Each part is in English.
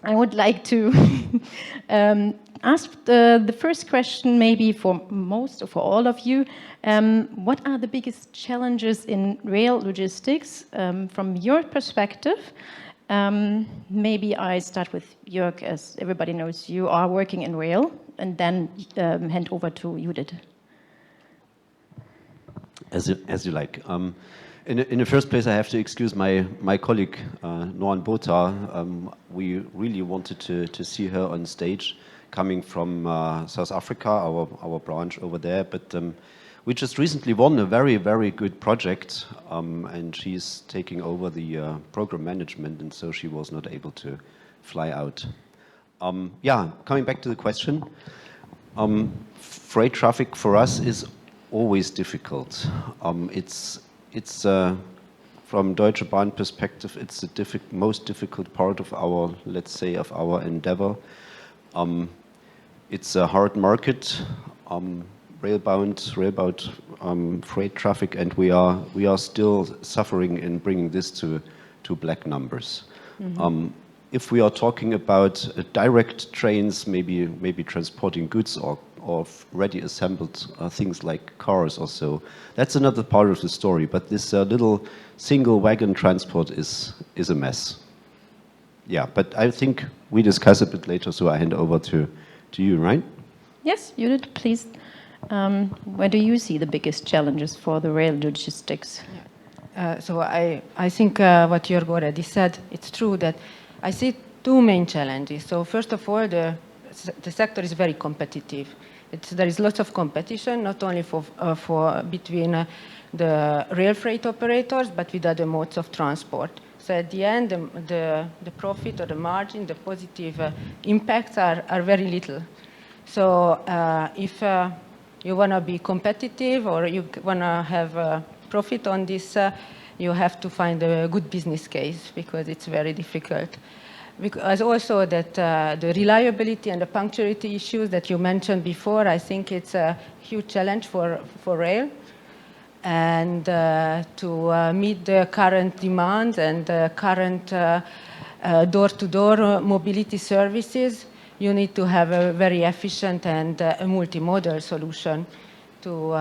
I would like to ask the first question, maybe for most or for all of you. What are the biggest challenges in rail logistics from your perspective? Maybe I start with Jörg, as everybody knows you are working in rail, and then hand over to Judit. As you like. In the first place, I have to excuse my colleague, Noanne Botha. We really wanted to see her on stage, coming from South Africa, our branch over there. But we just recently won a very, very good project, and she's taking over the program management, and so she was not able to fly out. Yeah, coming back to the question, freight traffic for us is always difficult. It's from Deutsche Bahn perspective, it's the most difficult part of our, let's say, of our endeavor. It's a hard market, railbound freight traffic, and we are still suffering in bringing this to black numbers. Mm-hmm. If we are talking about direct trains, maybe transporting goods or ready assembled things like cars or so, that's another part of the story. But this little single wagon transport is a mess. Yeah, but I think we discuss a bit later, so I hand over to you, right? Yes, Judith, please. Where do you see the biggest challenges for the rail logistics? So I think what Jörg already said, it's true that I see two main challenges. So first of all, the sector is very competitive. There is lots of competition, not only for between the rail freight operators, but with other modes of transport. So at the end, the profit or the margin, the positive impacts are very little. So if you want to be competitive or you want to have profit on this, you have to find a good business case, because it's very difficult. Because also that the reliability and the punctuality issues that you mentioned before, I think it's a huge challenge for rail. And to meet the current demands and the current door-to-door mobility services, you need to have a very efficient and a multimodal solution to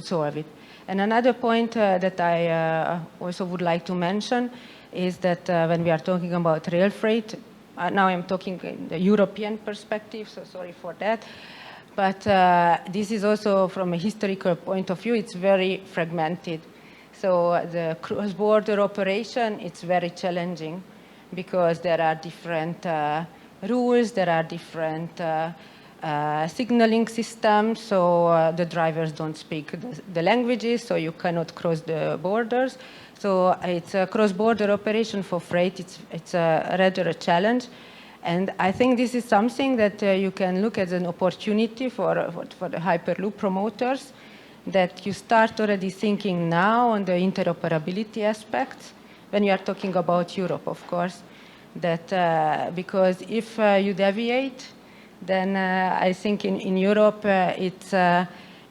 solve it. And another point that I also would like to mention is that when we are talking about rail freight, now I'm talking in the European perspective, so sorry for that. But this is also from a historical point of view, it's very fragmented. So the cross-border operation, it's very challenging because there are different rules, there are different signaling systems, so the drivers don't speak the languages, so you cannot cross the borders. So it's a cross-border operation for freight. It's rather a challenge. And I think this is something that you can look as an opportunity for the Hyperloop promoters, that you start already thinking now on the interoperability aspects when you are talking about Europe, of course. That because if you deviate, then I think in Europe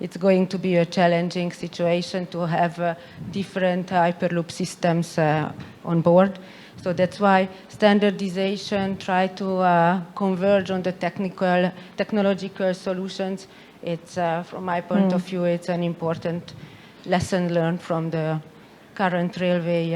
it's going to be a challenging situation to have different Hyperloop systems on board. So that's why standardization, try to converge on the technological solutions. It's, from my point of view, it's an important lesson learned from the current railway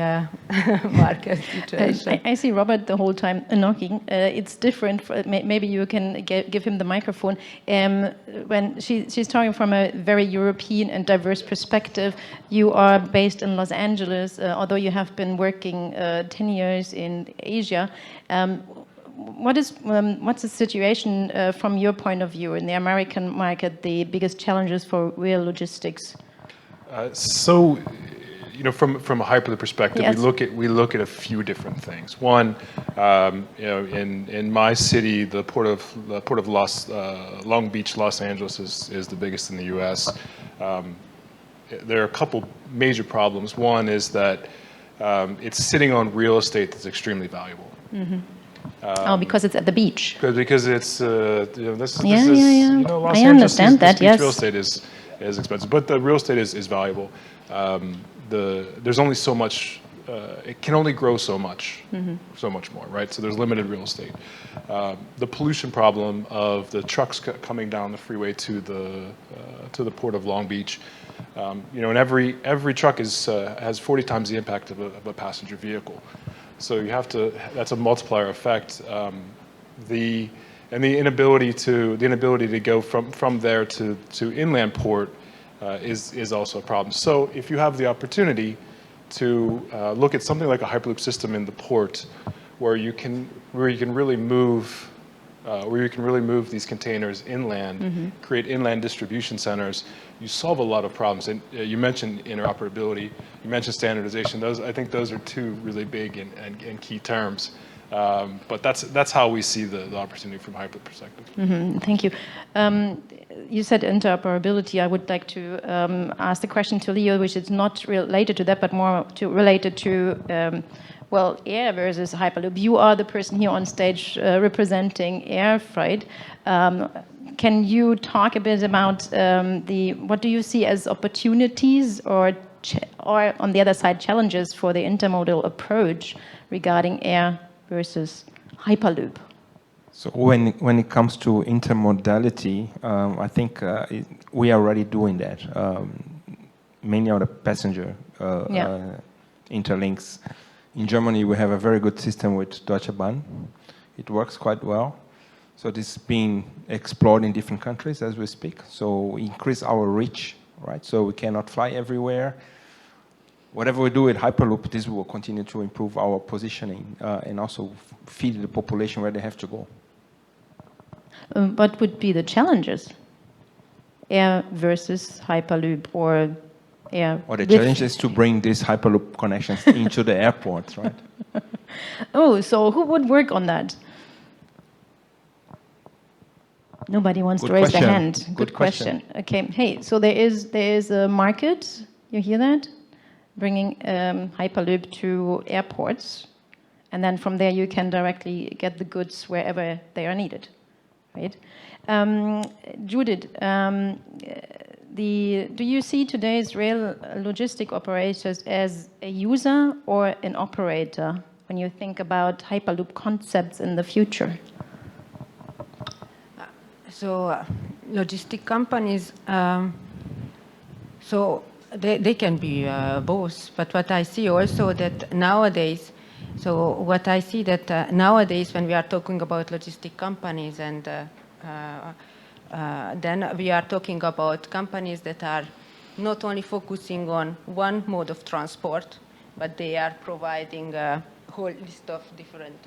market situation. I see Robert the whole time knocking. It's different. Maybe you can give him the microphone. When she's talking from a very European and diverse perspective, you are based in Los Angeles, although you have been working 10 years in Asia. What's the situation from your point of view in the American market, the biggest challenges for rail logistics? So, you know, from a Hyperloop perspective, yes. we look at a few different things. One, you know, in my city, the port of Long Beach, Los Angeles is the biggest in the U.S. There are a couple major problems. One is that it's sitting on real estate that's extremely valuable. Mm-hmm. Because it's at the beach. Because it's you know, this is you know, Los I Angeles understand that. beach Yes. real estate is expensive, but the real estate is valuable. There's only so much it can only grow so much, so much more, right? So there's limited real estate. The pollution problem of the trucks coming down the freeway to the port of Long Beach, and every truck has 40 times the impact of a passenger vehicle. So you have to. That's a multiplier effect. The inability to go from there to inland port is also a problem. So if you have the opportunity to look at something like a Hyperloop system in the port, where you can really move these containers inland, create inland distribution centers, you solve a lot of problems. And you mentioned interoperability, you mentioned standardization. I think those are two really big and key terms. But that's how we see the opportunity from a Hyperloop perspective. Thank you. You said interoperability. I would like to ask the question to Leo, which is not related to that, but more related to air versus Hyperloop. You are the person here on stage representing air freight. Can you talk a bit about what do you see as opportunities or on the other side challenges for the intermodal approach regarding air versus Hyperloop? So when it comes to intermodality, I think we are already doing that. Many of the passenger interlinks. In Germany, we have a very good system with Deutsche Bahn. It works quite well. So this is being explored in different countries as we speak. So increase our reach, right? So we cannot fly everywhere. Whatever we do with Hyperloop, this will continue to improve our positioning and also feed the population where they have to go. What would be the challenges? Air versus Hyperloop or air? Well, the challenge is to bring these Hyperloop connections into the airports, right? Oh, so who would work on that? Nobody wants to raise their hand. Good question. Okay. Hey, so there is a market. You hear that? Bringing Hyperloop to airports, and then from there you can directly get the goods wherever they are needed, right? Judit, do you see today's rail logistic operators as a user or an operator when you think about Hyperloop concepts in the future? So logistic companies, they can be both, but what I see also that nowadays, nowadays when we are talking about logistic companies and then we are talking about companies that are not only focusing on one mode of transport, but they are providing a whole list of different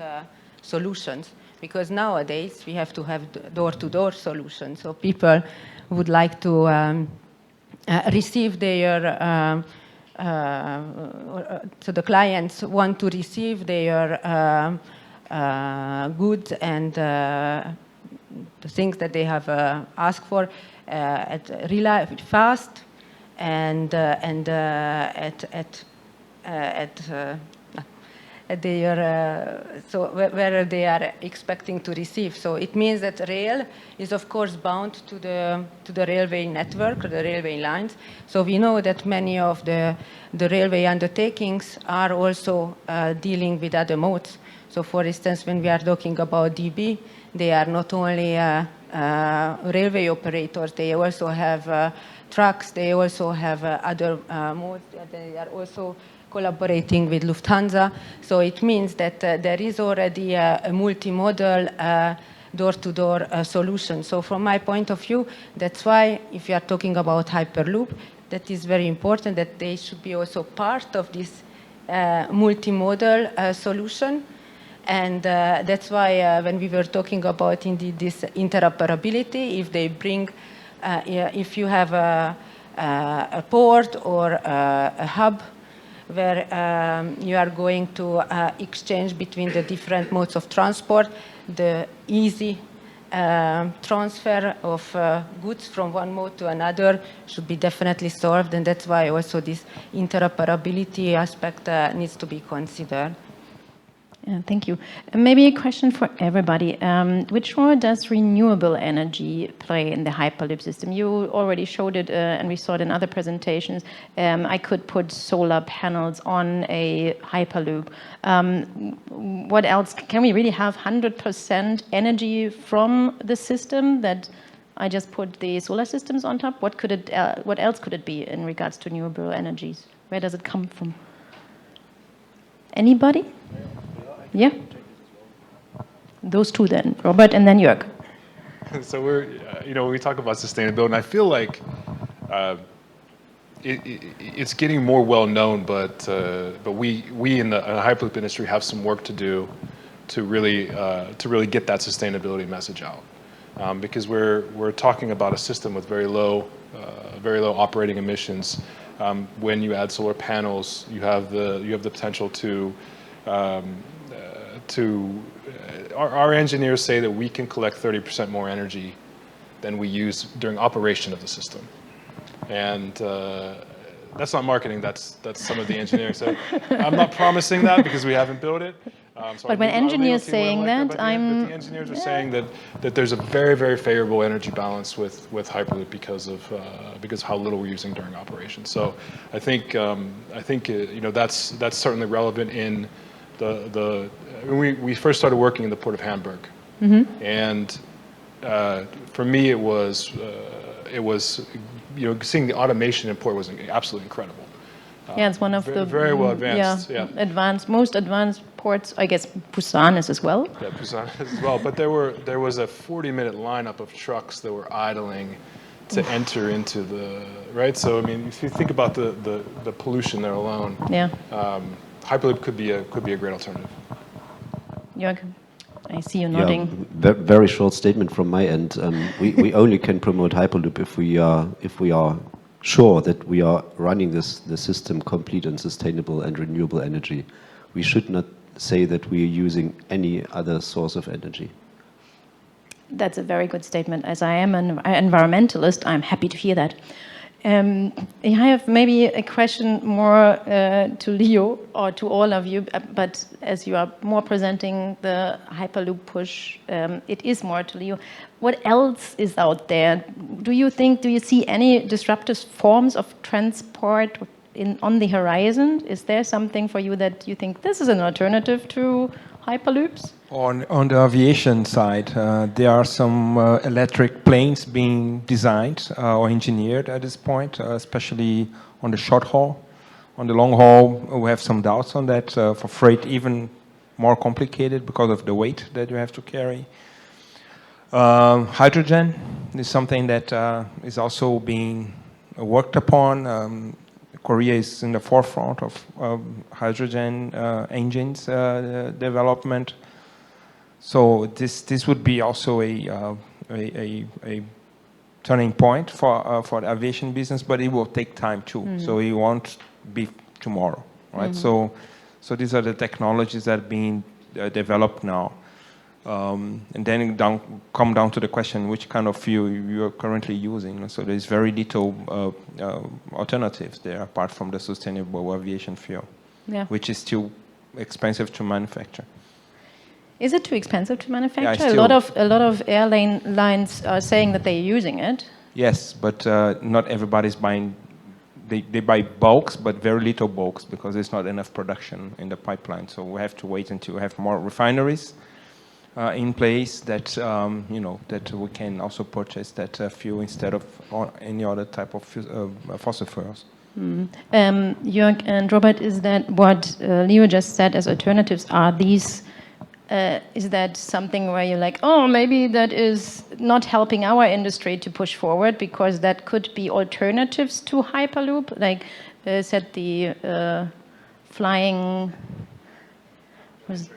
solutions. Because nowadays we have to have door-to-door solutions. So people would like to receive their, so the clients want to receive their goods and the things that they have asked for fast and so where they are expecting to receive. So it means that rail is of course bound to the railway network, the railway lines. So we know that many of the railway undertakings are also dealing with other modes. So for instance, when we are talking about DB, they are not only railway operators, they also have trucks, they also have other modes, they are also collaborating with Lufthansa. So it means that there is already a multimodal door-to-door solution. So from my point of view, that's why if you are talking about Hyperloop, that is very important that they should be also part of this multimodal solution. And that's why when we were talking about indeed this interoperability, if they bring, if you have a port or a hub where you are going to exchange between the different modes of transport, the easy transfer of goods from one mode to another should be definitely solved, and that's why also this interoperability aspect needs to be considered. Yeah, thank you. Maybe a question for everybody. Which role does renewable energy play in the Hyperloop system? You already showed it, and we saw it in other presentations. I could put solar panels on a Hyperloop. What else? Can we really have 100% energy from the system that I just put the solar systems on top? What else could it be in regards to renewable energies? Where does it come from? Anybody? Yeah. Those two then, Robert and then Jörg. So we're, when we talk about sustainability, and I feel like it's getting more well known, but we in the Hyperloop industry have some work to do to really get that sustainability message out, because we're talking about a system with very low operating emissions. When you add solar panels, you have the potential to our engineers say that we can collect 30% more energy than we use during operation of the system. And that's not marketing, that's some of the engineering. So I'm not promising that because we haven't built it. So but when engineers saying that, but the engineers are saying that there's a very, very favorable energy balance with Hyperloop because of how little we're using during operation. So I think that's certainly relevant in we first started working in the port of Hamburg, and for me it was seeing the automation in port was absolutely incredible. Yeah, it's one of the very well advanced. most advanced ports. I guess Busan is as well. Yeah, Busan is as well. But there was a 40-minute lineup of trucks that were idling to enter into the right. So I mean, if you think about the pollution there alone, Hyperloop could be a great alternative. Jörg, I see you nodding. Yeah, very short statement from my end. We only can promote Hyperloop if we are sure that we are running the system complete and sustainable and renewable energy. We should not say that we are using any other source of energy. That's a very good statement. As I am an environmentalist, I'm happy to hear that. I have maybe a question more to Leo or to all of you, but as you are more presenting the Hyperloop push, it is more to Leo. What else is out there? Do you see any disruptive forms of transport on the horizon? Is there something for you that you think this is an alternative to Hyperloops? On the aviation side, there are some electric planes being designed or engineered at this point, especially on the short haul. On the long haul, we have some doubts on that. For freight, even more complicated because of the weight that you have to carry. Hydrogen is something that is also being worked upon. Korea is in the forefront of hydrogen engines development. So this would be also a turning point for the aviation business, but it will take time too. So it won't be tomorrow, right? So these are the technologies that are being developed now. And then come down to the question, which kind of fuel you are currently using. So there's very little alternatives there apart from the sustainable aviation fuel, which is still expensive to manufacture. Is it too expensive to manufacture? Yeah, a lot of airlines are saying that they're using it. Yes, but not everybody's buying. They buy bulks, but very little bulks because there's not enough production in the pipeline. So we have to wait until we have more refineries in place that that we can also purchase that fuel instead of any other type of fossil fuels. Jörg and Robert, is that what Leo just said as alternatives? Are these? Is that something where you're like, oh, maybe that is not helping our industry to push forward because that could be alternatives to Hyperloop, like said the flying, It's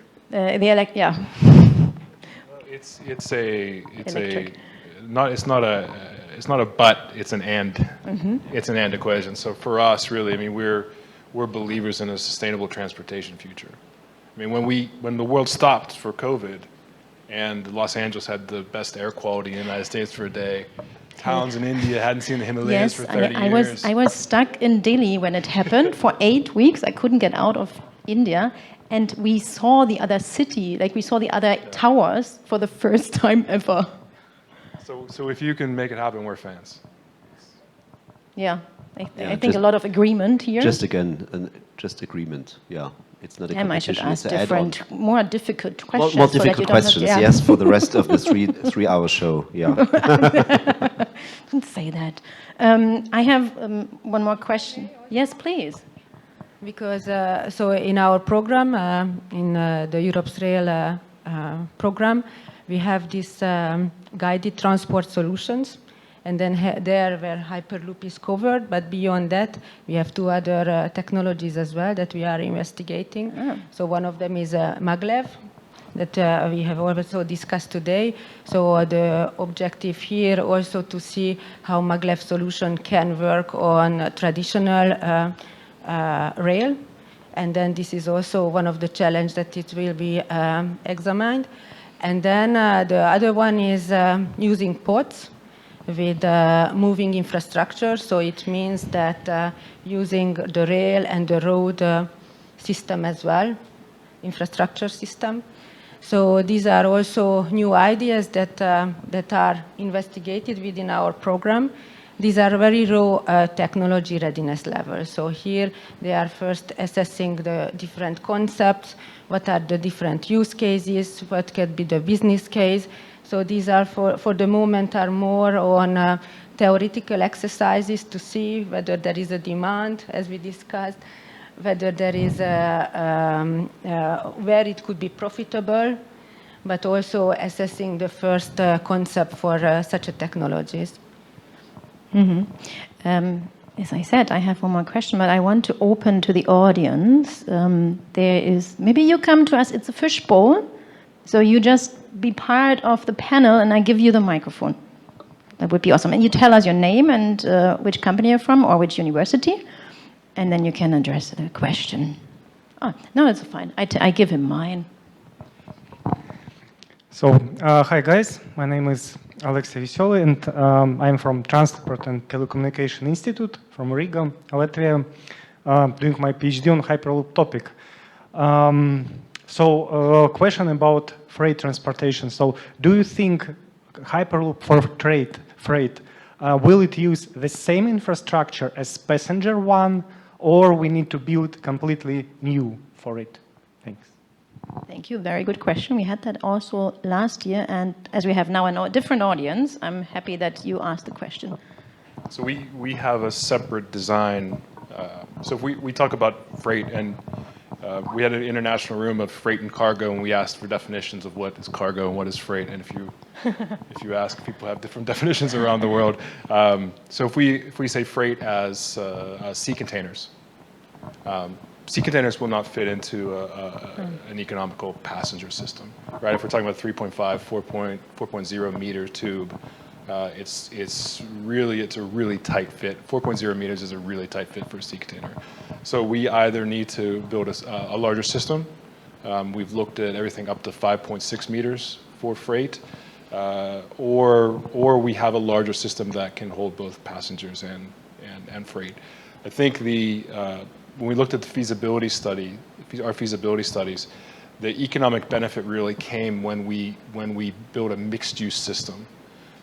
not a but, it's an and. It's an and equation. So for us, really, I mean, we're believers in a sustainable transportation future. I mean, when the world stopped for COVID, and Los Angeles had the best air quality in the United States for a day, towns in India hadn't seen the Himalayas for 30 years. I was stuck in Delhi when it happened for 8 weeks. I couldn't get out of India, and we saw the other city, like we saw the other towers for the first time ever. So if you can make it happen, we're fans. Yeah, Yeah, I think a lot of agreement here. Just agreement. Yeah, it's not a Damn, I should competition. ask It's an add-on. different, more difficult questions. More so that you difficult don't have questions, to- yes, for the rest of the three-hour show. Yeah. Don't say that. I have one more question. Yes, please. Because so in our program, in the Europe's Rail program, we have this guided transport solutions, and then there where Hyperloop is covered. But beyond that, we have two other technologies as well that we are investigating. So one of them is maglev, that we have also discussed today. So the objective here also to see how maglev solution can work on traditional rail. And then this is also one of the challenges that it will be examined. And then the other one is using pods with moving infrastructure. So it means that using the rail and the road system as well, infrastructure system. So these are also new ideas that are investigated within our program. These are very raw technology readiness levels. So here they are first assessing the different concepts, what are the different use cases, what could be the business case. So these are for the moment are more on theoretical exercises to see whether there is a demand, as we discussed, whether there is where it could be profitable, but also assessing the first concept for such a technologies. As I said, I have one more question, but I want to open to the audience. There is, maybe you come to us, it's a fishbowl, so you just be part of the panel and I give you the microphone. That would be awesome. And you tell us your name and which company you're from or which university, and then you can address the question. Oh, no, it's fine. I give him mine. So, hi guys, my name is Alexey Veselый, and I'm from Transport and Telecommunication Institute from Riga, Latvia, doing my PhD on Hyperloop topic. So, question about freight transportation. So, do you think Hyperloop for freight, will it use the same infrastructure as passenger one, or we need to build completely new for it? Thanks. Thank you. Very good question. We had that also last year, and as we have now a different audience, I'm happy that you asked the question. So we have a separate design. So if we talk about freight, and we had an international room of freight and cargo, and we asked for definitions of what is cargo and what is freight. And if you ask, people have different definitions around the world. So if we say freight as sea containers. Sea containers will not fit into an economical passenger system, right? If we're talking about 3.5, 4.0 meter tube, it's a really tight fit. 4.0 meters is a really tight fit for a sea container. So we either need to build a larger system. We've looked at everything up to 5.6 meters for freight, or we have a larger system that can hold both passengers and freight. I think when we looked at the feasibility study, our feasibility studies, the economic benefit really came when we build a mixed-use system.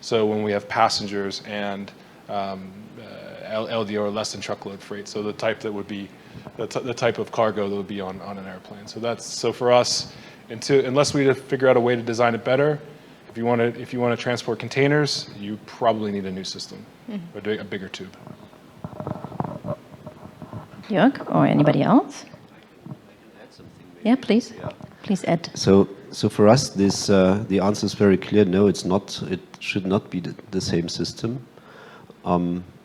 So when we have passengers and LDO or less than truckload freight, so the type that would be the type of cargo that would be on an airplane. So for us, unless we figure out a way to design it better, if you want to transport containers, you probably need a new system, a bigger tube. Jörg, or anybody else? Yeah, please. Yeah. Please add. So for us, the answer is very clear. No, it's not. It should not be the same system.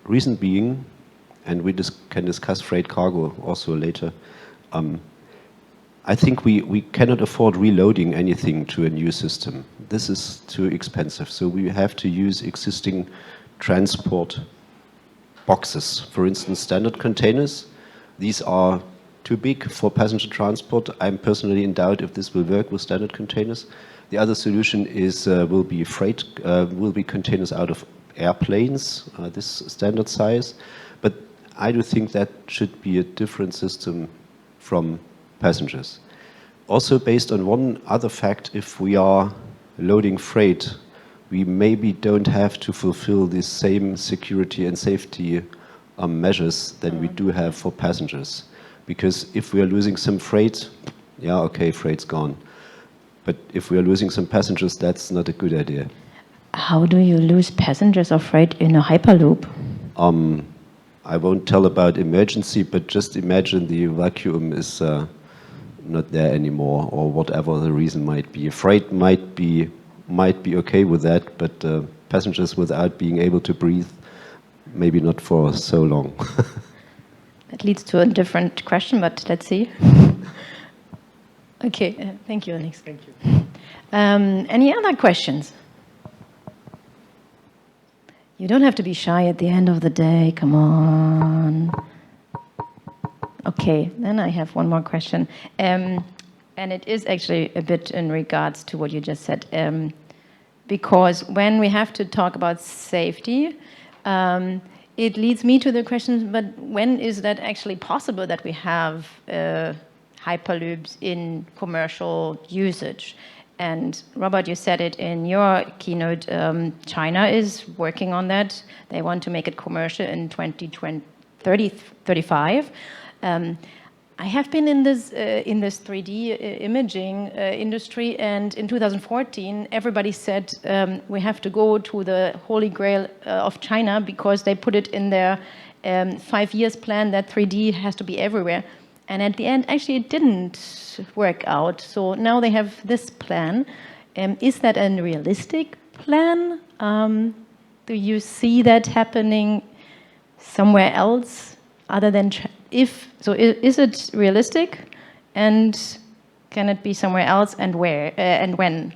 Reason being, and we can discuss freight cargo also later. I think we cannot afford reloading anything to a new system. This is too expensive. So we have to use existing transport boxes. For instance, standard containers. These are too big for passenger transport. I'm personally in doubt if this will work with standard containers. The other solution will be containers out of airplanes, this standard size. But I do think that should be a different system from passengers. also based on one other fact, if we are loading freight, we maybe don't have to fulfill the same security and safety measures than we do have for passengers. Because if we are losing some freight, yeah, okay, freight's gone. But if we are losing some passengers, that's not a good idea. How do you lose passengers or freight in a Hyperloop? I won't tell about emergency, but just imagine the vacuum is not there anymore, or whatever the reason might be. Freight might be okay with that, but passengers without being able to breathe, maybe not for so long. That leads to a different question, but let's see. Okay, thank you, Alex. Thank you. Any other questions? You don't have to be shy at the end of the day, come on. Okay, then I have one more question. And it is actually a bit in regards to what you just said. Because when we have to talk about safety, it leads me to the question, but when is that actually possible that we have Hyperloops in commercial usage? And Robert, you said it in your keynote, China is working on that. They want to make it commercial in 2035. I have been in this 3D imaging industry, and in 2014, everybody said we have to go to the Holy Grail of China because they put it in their 5 years plan that 3D has to be everywhere. And at the end, actually, it didn't work out. So now they have this plan. Is that a realistic plan? Do you see that happening somewhere else other than is it realistic? And can it be somewhere else, and where and when?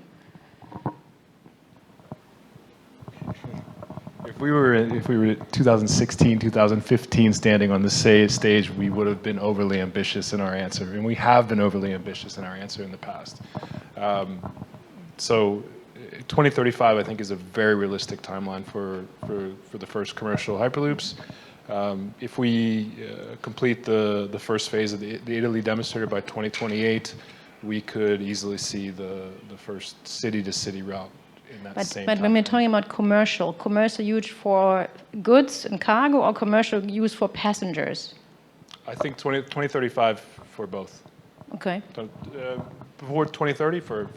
If we were 2016, 2015 standing on the stage, we would have been overly ambitious in our answer, and we have been overly ambitious in our answer in the past. So 2035, I think, is a very realistic timeline for the first commercial Hyperloops. If we complete the first phase of the Italy demonstrator by 2028, we could easily see the first city-to-city route. But when we're talking about commercial use for goods and cargo, or commercial use for passengers? I think 2035 for both. Okay. Before 2030 for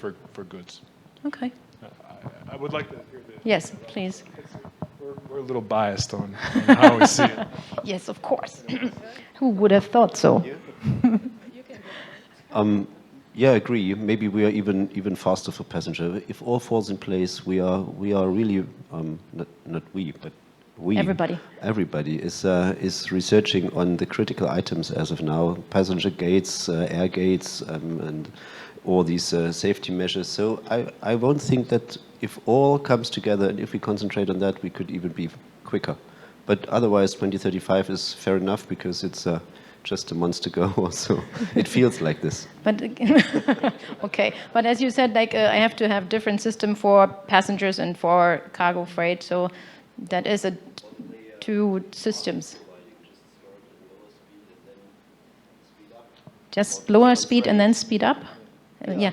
goods. Okay. I would like to hear this. Yes, please. We're a little biased on how we see it. Yes, of course. Who would have thought so? Yeah, I agree. Maybe we are even faster for passenger. If all falls in place, we are really not we, but we. Everybody is researching on the critical items as of now: passenger gates, air gates, and all these safety measures. So I won't think that if all comes together and if we concentrate on that, we could even be quicker. But otherwise, 2035 is fair enough because it's just a month to go, so it feels like this. But okay, but as you said, like I have to have different system for passengers and for cargo freight, so that is two systems. Just lower speed and then speed up. Yeah,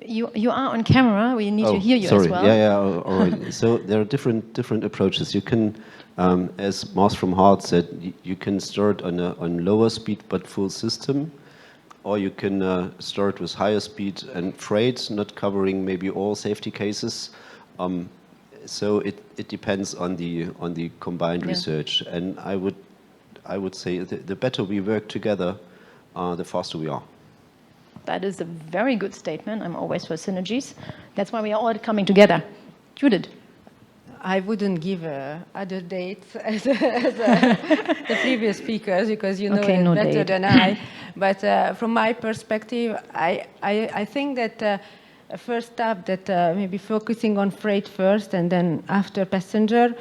you are on camera. We need to hear you as well. Yeah, all right. So there are different approaches. You can, as Mars from Hart said, you can start on lower speed but full system, or you can start with higher speed and freight, not covering maybe all safety cases. So it depends on the combined research. And I would say the better we work together, the faster we are. That is a very good statement. I'm always for synergies. That's why we are all coming together. Judit. I wouldn't give other dates as the previous speakers because you know it better than I. But from my perspective, I think that first step that maybe focusing on freight first and then after passenger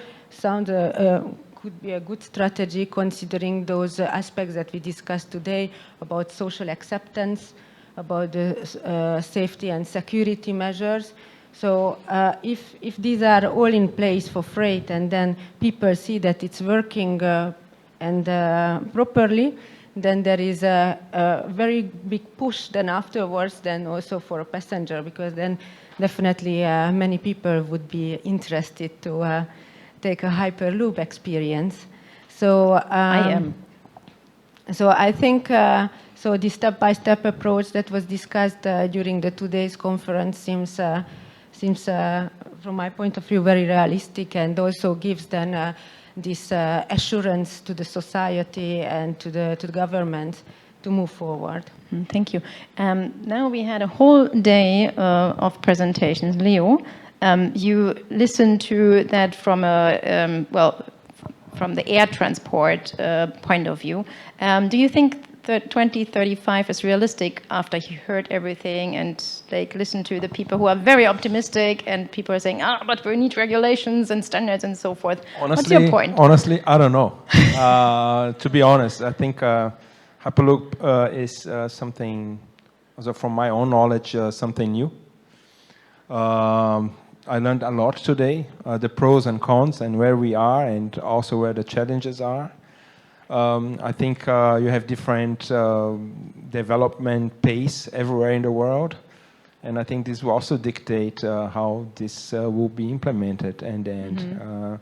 could be a good strategy considering those aspects that we discussed today about social acceptance, about the safety and security measures. So if these are all in place for freight and then people see that it's working and properly, then there is a very big push then afterwards, then also for a passenger, because then definitely many people would be interested to take a Hyperloop experience. So I am. So I think so the step-by-step approach that was discussed during the 2 days conference seems from my point of view very realistic, and also gives then this assurance to the society and to the government to move forward. Thank you. Now we had a whole day of presentations. Leo, you listened to that from a, from the air transport point of view. Do you think that 2035 is realistic after you heard everything and like listened to the people who are very optimistic and people are saying, but we need regulations and standards and so forth? Honestly, what's your point? Honestly, I don't know. To be honest, I think Hyperloop is something, also from my own knowledge, something new. I learned a lot today, the pros and cons and where we are and also where the challenges are. I think you have different development pace everywhere in the world. And I think this will also dictate how this will be implemented. And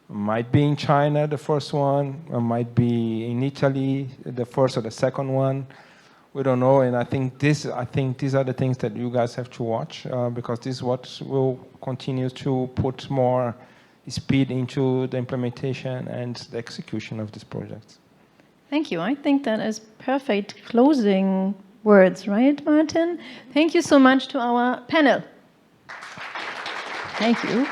might be in China, the first one, or might be in Italy, the first or the second one. We don't know, and I think these are the things that you guys have to watch because this is what will continue to put more speed into the implementation and the execution of these projects. Thank you. I think that is perfect closing words, right, Martin? Thank you so much to our panel. Thank you.